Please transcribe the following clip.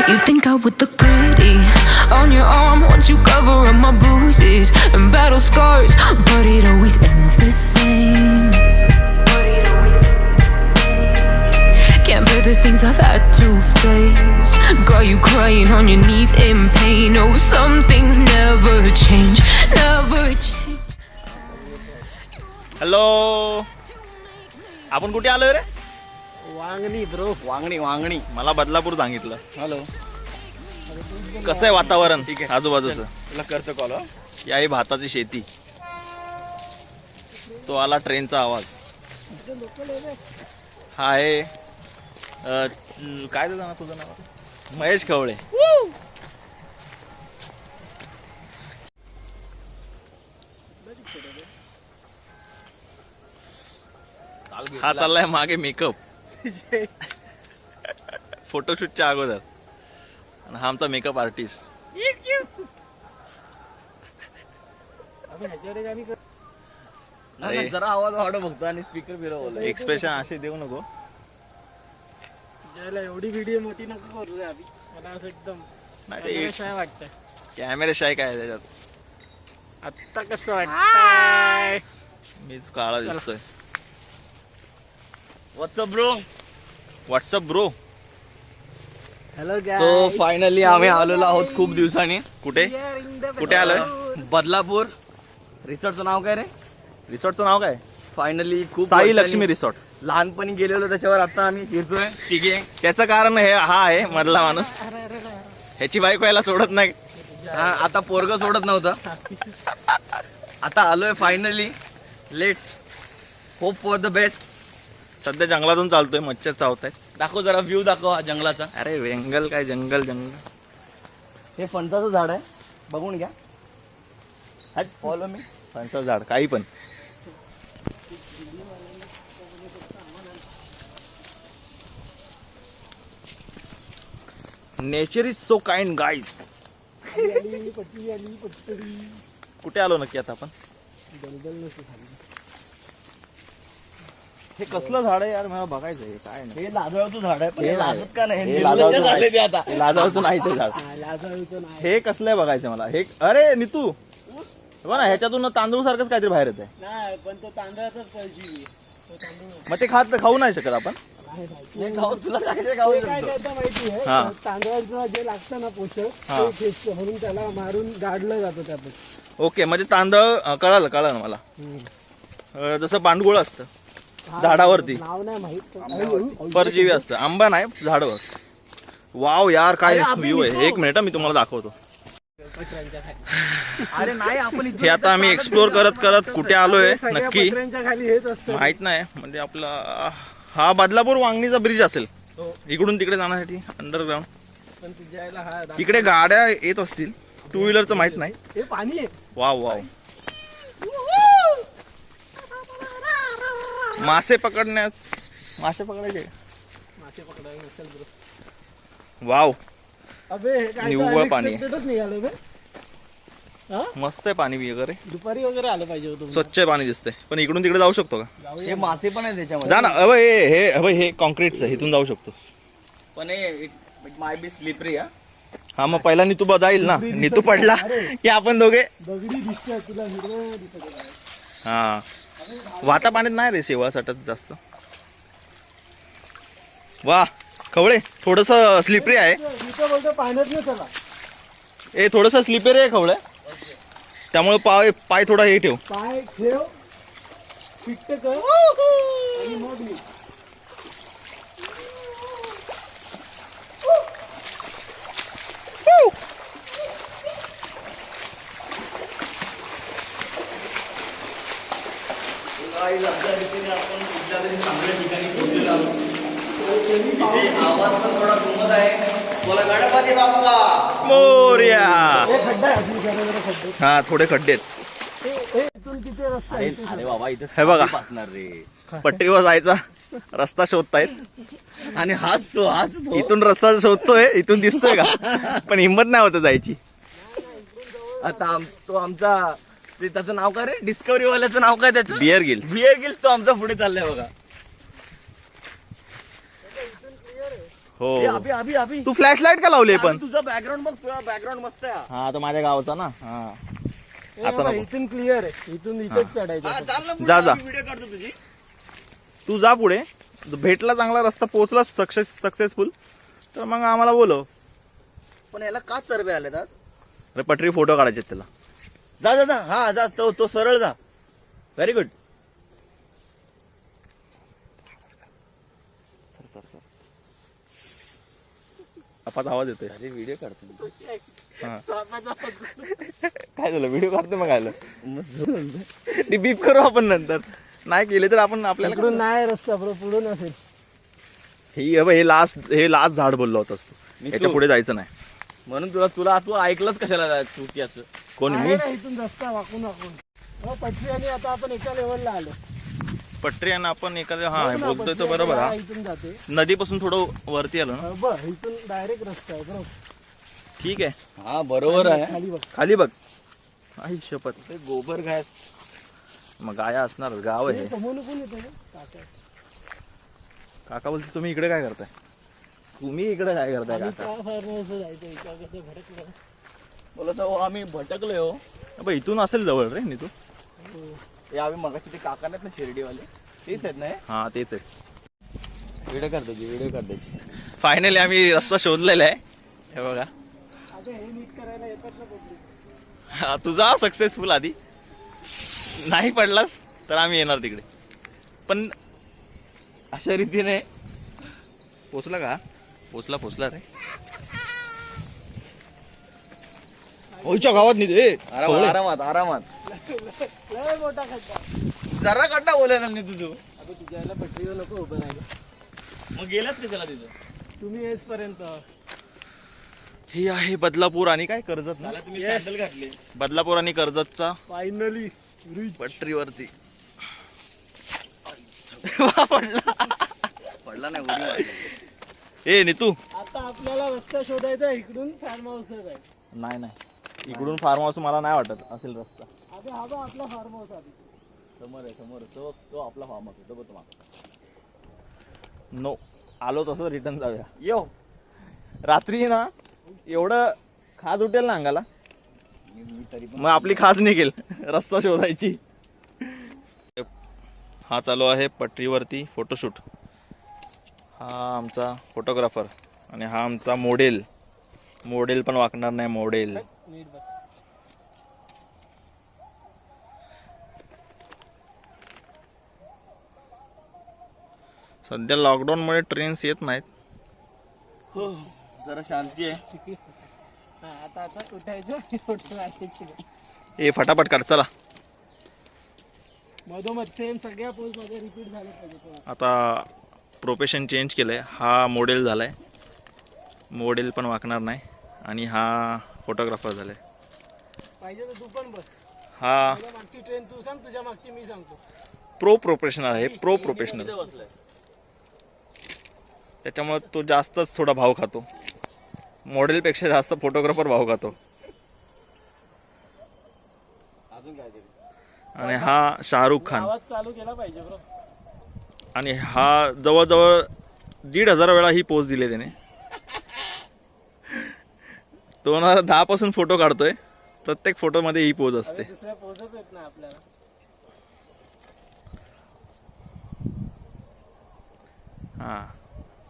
You think I would look pretty on your arm once you cover up my bruises and battle scars, but it always ends the same. Can't bear the things I've had to face. Got you crying on your knees in pain. Oh, some things never change, never change. Hello, आपण कुठे आलोय रे? Vangani bro. Vangani. मला बदलापूर सांगितलं. Hello, कसं आहे वातावरण ठीक आहे आजूबाजूचं? तुला करतो कॉल. या आहे भाताची शेती. तो आला ट्रेनचा आवाज. हा आहे काय ना तुझं नाव? महेश खवळे. हा चाललाय मागे मेकअप फोटोशूटच्या अगोदर. आणि हा आमचा मेकअप आर्टिस्ट. जरा आवाज वाढव फक्त आणि स्पीकर फिरव. एक्सप्रेशन असे देऊ नको. एवढी व्हिडिओ मोठी नको करू रे आधी. मला असं एकदम नाही वाटतं. कॅमेरा शाय काय त्याच्यात. आता कसं वाटतंय? मीच काळा दिसतोय. WhatsApp bro. WhatsApp bro. Hello so finally आम्ही आलेलो आहोत खूप दिवसांनी. कुठे कुठे आलोय? बदलापूर. रिसॉर्टचं नाव काय रे? रिसॉर्टचं नाव काय? फायनली खूप साई वर्षांनी लक्ष्मी रिसॉर्ट. लहानपणी गेलेलो त्याच्यावर आता आम्ही फिरतोय. ठीक आहे. त्याचं कारण हे हा आहे मधला माणूस. ह्याची बायको याला सोडत नाही. आता पोरग सोडत नव्हतं. आता आलोय finally. Let's hope for the best. सध्या जंगलातून चालतोय. मच्छर चावत आहेत. दाखव जरा व्ह्यू दाखव हा जंगलाचा. अरे जंगल काय जंगल. हे फणसाचं झाड आहे, बघून घ्या. Follow me. फणसाचं झाड काही पण. Nature is so kind guys. कुठे आलो नक्की आता आपण? हे कसलं झाड आहे यार? मला बघायचं हे काय नाही. हे लाजळाचं झाड आहे पण हे हे लाजत का नाही? हे लाजळाचं झाले ते आता. हे लाजळाचं नाही ते झाड. हे कसलं आहे बघायचं मला. हे अरे नीतू बघ ना, ह्याच्यातून तांदूळ सारखंच काहीतरी बाहेर येत आहे. नाही पण तो तांदळाचाच पाहिजे. मग ते खाऊ नाही शकत आपण? हे खाऊ तुला काय खाऊ शकतो. माहिती आहे हा. तांदळाचं जे लागतं ना पोषक हा. ते फेसतं, म्हणून त्याला मारून गाडलं जातं त्यातून. ओके, म्हणजे तांदळ कळालं मला. जसं पांडगुळ असतं झाडावरती, नाव नाही माहित. परजीवी असतं. आंबा नाही, झाडवर. वाव यार काय व्ह्यू आहे. एक मिनिट मी तुम्हाला दाखवतो. अरे नाही आपण हे आता आम्ही एक्सप्लोर करत कुठे आलोय नक्की खाली हेच असतं. माहित नाही. म्हणजे आपला हा बदलापूर वांगणीचा ब्रिज असेल. इकडून तिकडे जाण्यासाठी अंडरग्राऊंड. पण तुझ्या हा इकडे गाड्या येत असतील. टू व्हीलरचं माहित नाही. हे पाणी आहे. वाव मासे पकडायचे. मासे पकडायला चल ब्रो. वाव अबे हे काय निव्वळ पाणी आहे. unexpectedच निघालं बे. हा? मस्त आहे पाणी वगैरे. दुपारी वगैरे आलं पाहिजे होतं. स्वच्छ पाणी दिसते. पण इकडून तिकडे जाऊ शकतो का? हे मासे पण आहे त्याच्यामध्ये. जा ना. हे कॉन्क्रीटचं इथून जाऊ शकतो. पण हे माय बी स्लिपरी. हा मग पहिला नीतू जाईल ना. नीतू पडला की आपण दोघे. दगडी दिसतंय तुला, हिरवं दिसत आहे. हा वाता पाण्यात नाही रे शेवाळ सटत जास्त. वा खवळे थोडस स्लिपरी आहे. इथं बोलतो पाण्यात नाही चला. ए थोडस स्लिपरी आहे खवळे. त्यामुळे पाय थोडा हे ठेव. पाय ठेव, फिट्ट कर आणि मग मी. आपण कुठल्या तरी चांगल्या ठिकाणी पोहोचलेलो आहोत. आवाज पण थोडा घुमत आहे. बोला गणपती बाप्पा मोरया. खड्डा आहे अजून, जरा जरा खड्डे. हा थोडे खड्डे आहेत. इथून तिथे रस्ता आहे. अरे बाबा इथे हे बघा. असणार रे. पट्टीवर जायचा रस्ता शोधतायत. आणि हाच तो इथून रस्ता शोधतोय. इथून दिसतोय का? पण हिंमत नाही होत जायची. आता तो आमचा त्याचं नाव काय रे? डिस्कवरी वाल्याचं नाव काय त्याचं? Beer gills. बिअर गिल्स तो आमचा पुढे चाललाय बघा. हो अभि अभि अभि तू फ्लॅश लाईट का लावली पण तुझा बॅकग्राऊंड बघ, तुझा बॅकग्राऊंड मस्त आहे. हा तो माझ्या गावचा ना हा हे आता बघा, नको. इथून क्लिअर आहे, इथून इथेच हा, चढायचं. चाल ना पुढे, जा, जा. आम्ही व्हिडिओ काढतो तुझी. तू जा पुढे भेटला चांगला रस्ता पोहोचला सक्सेसफुल तर मग आम्हाला बोलव. पण याला का चरबे आले आज? अरे पटरी फोटो काढायचे त्याला. जा जा जा, हा जा, तो सरळ जा. Very good. आपाच आवाज येतोय. अरे व्हिडिओ काढतो. हा. सापाचा पकडून. काय झालं व्हिडिओ काढतो मग आलं ती बीप करू आपण नंतर. नाही केले तर आपण आपल्याला इकडून नाही रस्ता बरोबर पुढून असेल. हे लास्ट झाड बोललो होतास तू. याच्या पुढे जायचं नाही. म्हणून तुला तू ऐकलंच कशाला तू त्याचं? कोण आहे मी ना इथून रस्ता वाकून वाकून. हो, पटरी आणि आता आपण एका लेवलला आलो. पटरी आणि आपण एखाद्या हा बघ ना, बोलतोय तो पटरी बरोबर आता हा इथून जाते. नदीपासून थोडं वरती आलो ना. बघ इथून डायरेक्ट रस्ता आहे बरोबर. ठीक आहे हा बरोबर आहे. खाली बघ. खाली बघ. आई शपथ ते गोबर घास. मग गाया असणार गाव आहे हे. समोर कोण येतो रे? काका. काका बोलते तुम्ही इकडे काय करताय. तुम्ही इकडे काय करताय आम्ही काका. त्या फार्महाऊसला जायचं इकडे भटकलो. बोलत हो आम्ही भटकलोय हो. अबे, इथून असेल जवळ रे नीतू. हे आम्ही मगाशी ते काका नाहीत ना शिर्डीवाले, तेच आहेत ना हे? हा तेच आहे. व्हिडिओ काढतायची, व्हिडिओ काढतायची. फायनली आम्ही रस्ता शोधलेला आहे. हे बघा आता हे नीट करायला येतात ना पब्लिक. हा, तुझा सक्सेसफुल आधी नाही पडलास तर आम्ही येणार तिकडे. पण अशा रीतीने पोचला का. पोचला रे. ओच्या गावात नाही आरामात आरामात. लय मोठा खड्डा. जरा काढता बोलायला नाही तुझं. आता तुझ्या याला पटरीवर नको उभं राहायला. मग गेलाच कशाला तिथं? तुम्ही येसपर्यंत. हे आहे बदलापूर आणि काय कर्जत ना. मला तुम्ही सॅन्डल घातले. बदलापूर आणि कर्जतचा फायनली पटरीवरती पडला नाही उडी मारली. ए नीतू. आता आपल्याला रस्ता शोधायचा इकडून फार्म हाऊस आहे. नाही इकडून फार्म हाऊस मला नाही वाटत असेल रस्ता. आता हा बघ आपला फार्म हाऊस आधी. समोर आहे समोर. तो आपला फॉर्म होतो बघ तुम्हाला. नो आलो तसं रिटर्न जाऊया. येऊ. रात्री ना एवढं खाज उठेल ना अंगाला मी तरी पण मग आपली खाज निघेल रस्ता शोधायची. हा चालू आहे पटरीवरती फोटोशूट. हा आमचा फोटोग्राफर आणि हा आमचा मॉडेल पण वाकणार नाही. मॉडेल नीट बस. सध्या लॉकडाऊनमुळे ट्रेन्स येत नाहीत. हो, जरा शांती आहे. हा, आता उठायचं आणि फोटो काढायचे. ए फटाफट काढ चला. मधोमध सेम सगळ्या पोज मध्ये रिपीट झालं पाहिजे. आता प्रोफेशन चेंज केलंय. हा मॉडेल झालाय. मॉडेल पण वाकणार नाही आणि हा फोटोग्राफर झालाय. पाहिजे तर तू पण बस. हा तुझ्या मागची ट्रेन तू सांग, तुझ्या मागची मी सांगतो. प्रोफेशनल आहे. प्रोफेशनल इथे बसलाय. त्याच्यामुळे तो जास्तच थोडा भाव खातो. मॉडेलपेक्षा जास्त फोटोग्राफर भाव खातो. अजून काय तरी. आणि हा शाहरुख खान. आवाज चालू केला पाहिजे ब्रो. आणि हा जवळजवळ 1,500 वेळा ही पोज दिली त्याने. 2010 पासून फोटो काढतोय. प्रत्येक फोटोमध्ये ही पोज असते. दुसऱ्या पोजच येत नाही आपल्याला. हा